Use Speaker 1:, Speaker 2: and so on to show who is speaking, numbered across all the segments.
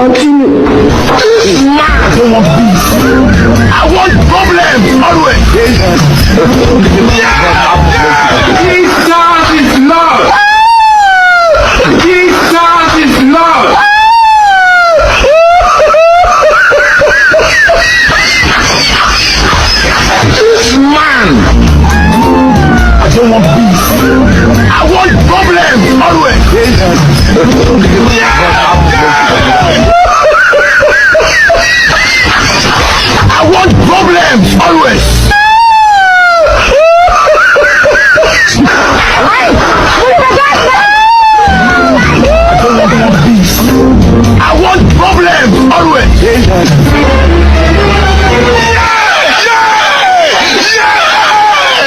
Speaker 1: Continue.
Speaker 2: Man, I don't want peace. I want problems always. Jesus is love. Jesus is love. Man, I don't want peace. I want problems always. Jesus. I want problems always. I don't want peace. I want problems always.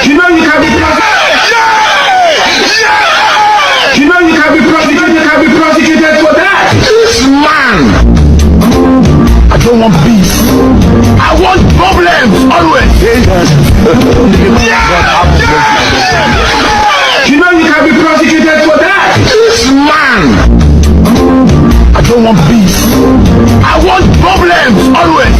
Speaker 2: You know you can be prosecuted for that. Man, I don't want peace. I want problems always. You know you can be prosecuted for that. Man, I don't want peace. I want problems always.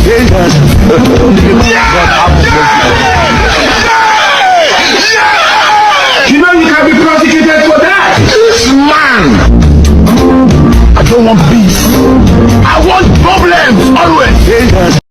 Speaker 2: You know you can be prosecuted for that. Man, I don't want peace. I want problems always.